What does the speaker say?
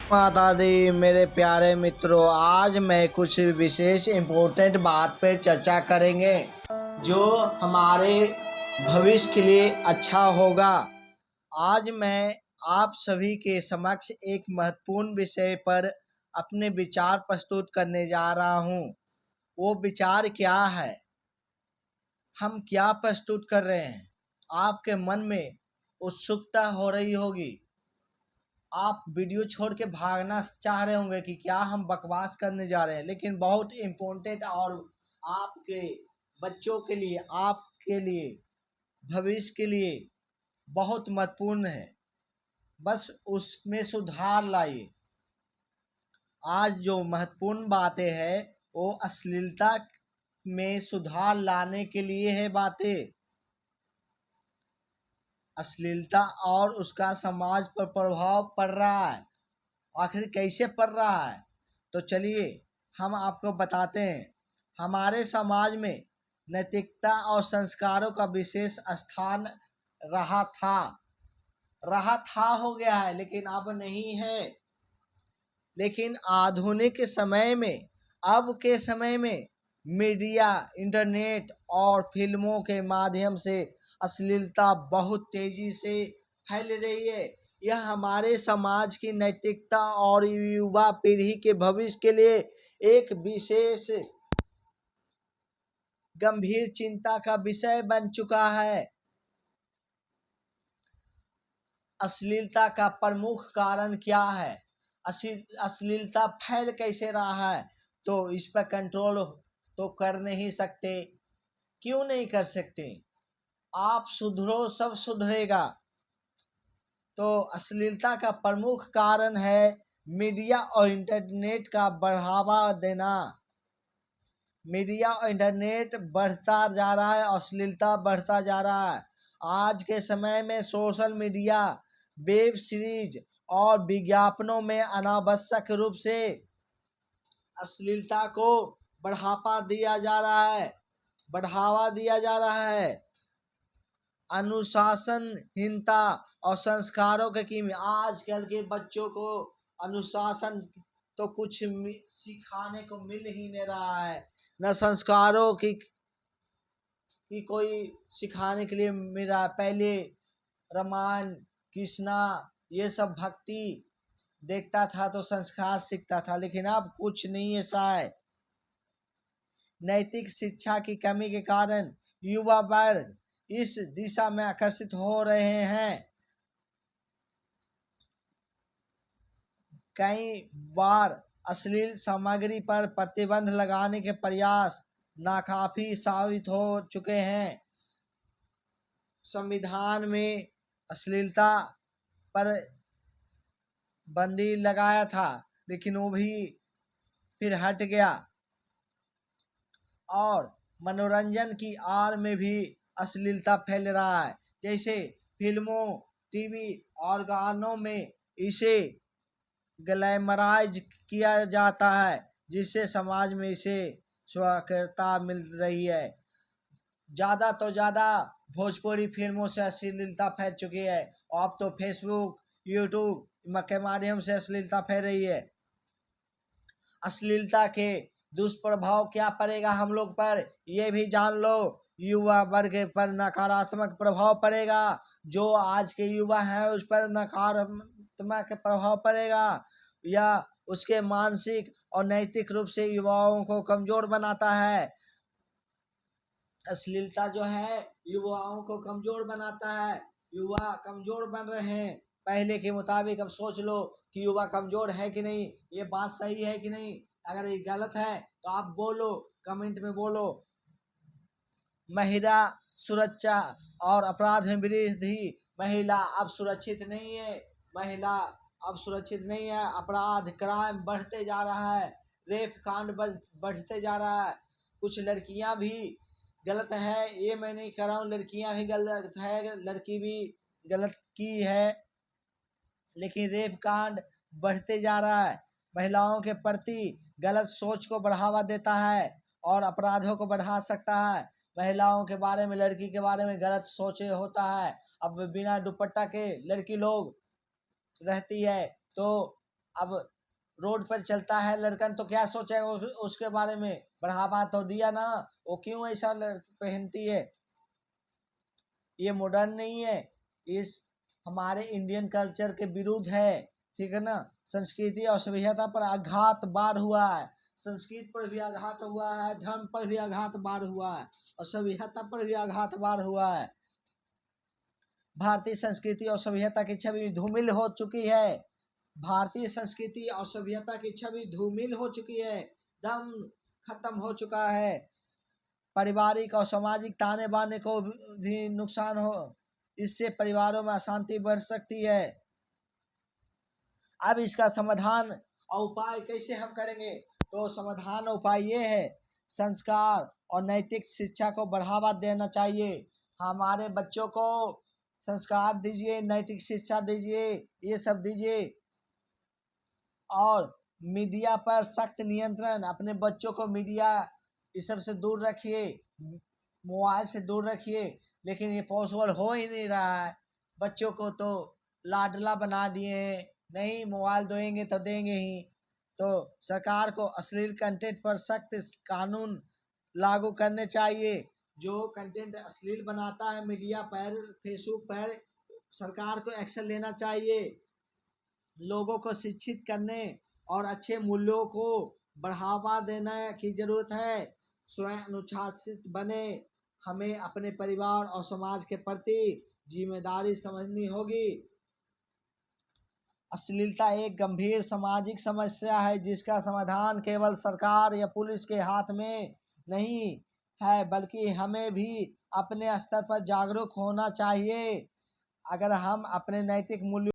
माता दी मेरे प्यारे मित्रों, आज मैं कुछ विशेष इम्पोर्टेंट बात पर चर्चा करेंगे जो हमारे भविष्य के लिए अच्छा होगा। आज मैं आप सभी के समक्ष एक महत्वपूर्ण विषय पर अपने विचार प्रस्तुत करने जा रहा हूँ। वो विचार क्या है, हम क्या प्रस्तुत कर रहे हैं, आपके मन में उत्सुकता हो रही होगी। आप वीडियो छोड़ के भागना चाह रहे होंगे कि क्या हम बकवास करने जा रहे हैं, लेकिन बहुत इम्पोर्टेंट और आपके बच्चों के लिए, आपके लिए, भविष्य के लिए बहुत महत्वपूर्ण है। बस उसमें सुधार लाइए। आज जो महत्वपूर्ण बातें हैं वो अश्लीलता में सुधार लाने के लिए है बातें। अश्लीलता और उसका समाज पर प्रभाव पड़ रहा है। आखिर कैसे पड़ रहा है, तो चलिए हम आपको बताते हैं। हमारे समाज में नैतिकता और संस्कारों का विशेष स्थान रहा था हो गया है, लेकिन अब नहीं है। लेकिन आधुनिक समय में, अब के समय में मीडिया, इंटरनेट और फिल्मों के माध्यम से अश्लीलता बहुत तेजी से फैल रही है। यह हमारे समाज की नैतिकता और युवा पीढ़ी के भविष्य के लिए एक विशेष गंभीर चिंता का विषय बन चुका है। अश्लीलता का प्रमुख कारण क्या है, अश्लीलता फैल कैसे रहा है, तो इस पर कंट्रोल तो कर नहीं सकते। क्यों नहीं कर सकते? आप सुधरो सब सुधरेगा। तो अश्लीलता का प्रमुख कारण है मीडिया और इंटरनेट का बढ़ावा देना। मीडिया और इंटरनेट बढ़ता जा रहा है, अश्लीलता बढ़ता जा रहा है। आज के समय में सोशल मीडिया, वेब सीरीज और विज्ञापनों में अनावश्यक रूप से अश्लीलता को बढ़ावा दिया जा रहा है। अनुशासनहीनता और संस्कारों की कमी। आजकल के बच्चों को अनुशासन तो कुछ सिखाने को मिल ही नहीं रहा है, न संस्कारों की कोई सिखाने के लिए मिल रहा है। पहले रामायण, कृष्णा, ये सब भक्ति देखता था तो संस्कार सीखता था, लेकिन अब कुछ नहीं ऐसा है। नैतिक शिक्षा की कमी के कारण युवा वर्ग इस दिशा में आकर्षित हो रहे हैं। कई बार अश्लील सामग्री पर प्रतिबंध लगाने के प्रयास नाकाफी साबित हो चुके हैं। संविधान में अश्लीलता पर बंदी लगाया था, लेकिन वो भी फिर हट गया। और मनोरंजन की आड़ में भी अश्लीलता फैल रहा है। जैसे फिल्मों, टीवी और गानों में इसे ग्लैमराइज किया जाता है, जिससे समाज में इसे स्वीकार्यता मिल रही है। ज़्यादा तो ज़्यादा भोजपुरी फिल्मों से अश्लीलता फैल चुकी है। अब तो फेसबुक, यूट्यूब के माध्यम से अश्लीलता फैल रही है। अश्लीलता के दुष्प्रभाव क्या पड़ेगा हम लोग पर, ये भी जान लो। युवा वर्ग पर नकारात्मक प्रभाव पड़ेगा। जो आज के युवा हैं उस पर नकारात्मक प्रभाव पड़ेगा, या उसके मानसिक और नैतिक रूप से युवाओं को कमजोर बनाता है। अश्लीलता जो है युवाओं को कमजोर बनाता है। युवा कमजोर बन रहे हैं पहले के मुताबिक। अब सोच लो कि युवा कमजोर है कि नहीं, ये बात सही है कि नहीं। अगर ये गलत है तो आप बोलो, कमेंट में बोलो। महिला सुरक्षा और अपराध में वृद्धि। महिला अब सुरक्षित नहीं है। महिला अब सुरक्षित नहीं है। अपराध, क्राइम बढ़ते जा रहा है। रेप कांड बढ़ते जा रहा है। कुछ लड़कियां भी गलत है, ये मैं नहीं कर रहा हूँ, लड़कियां भी गलत है, लड़की भी गलत की है, लेकिन रेप कांड बढ़ते जा रहा है। महिलाओं के प्रति गलत सोच को बढ़ावा देता है और अपराधों को बढ़ा सकता है। महिलाओं के बारे में, लड़की के बारे में गलत सोचे होता है। अब बिना दुपट्टा के लड़की लोग रहती है तो अब रोड पर चलता है लड़कन तो क्या सोचेगा उसके बारे में? बढ़ावा तो दिया ना, वो क्यों ऐसा पहनती है? ये मॉडर्न नहीं है, इस हमारे इंडियन कल्चर के विरुद्ध है, ठीक है ना। संस्कृति और सभ्यता पर आघात बार हुआ है, संस्कृति पर भी आघात हुआ है, धर्म पर भी आघात बार हुआ है और सभ्यता पर भी आघात बार हुआ है। भारतीय संस्कृति और सभ्यता की छवि धूमिल हो चुकी है, भारतीय संस्कृति और सभ्यता की छवि धूमिल हो चुकी है, दम खत्म हो चुका है। पारिवारिक और सामाजिक ताने बाने को भी नुकसान हो, इससे परिवारों में अशांति बढ़ सकती है। अब इसका समाधान और उपाय कैसे हम करेंगे? तो समाधान उपाय ये है, संस्कार और नैतिक शिक्षा को बढ़ावा देना चाहिए। हमारे बच्चों को संस्कार दीजिए, नैतिक शिक्षा दीजिए, ये सब दीजिए। और मीडिया पर सख्त नियंत्रण, अपने बच्चों को मीडिया इस सब से दूर रखिए, मोबाइल से दूर रखिए। लेकिन ये पॉसिबल हो ही नहीं रहा है, बच्चों को तो लाडला बना दिए, नहीं मोबाइल देंगे तो देंगे ही। तो सरकार को अश्लील कंटेंट पर सख्त कानून लागू करने चाहिए। जो कंटेंट अश्लील बनाता है मीडिया पर, फेसबुक पर, सरकार को एक्शन लेना चाहिए। लोगों को शिक्षित करने और अच्छे मूल्यों को बढ़ावा देने की जरूरत है। स्वयं अनुशासित बने, हमें अपने परिवार और समाज के प्रति जिम्मेदारी समझनी होगी। अश्लीलता एक गंभीर सामाजिक समस्या है जिसका समाधान केवल सरकार या पुलिस के हाथ में नहीं है, बल्कि हमें भी अपने स्तर पर जागरूक होना चाहिए। अगर हम अपने नैतिक मूल्यों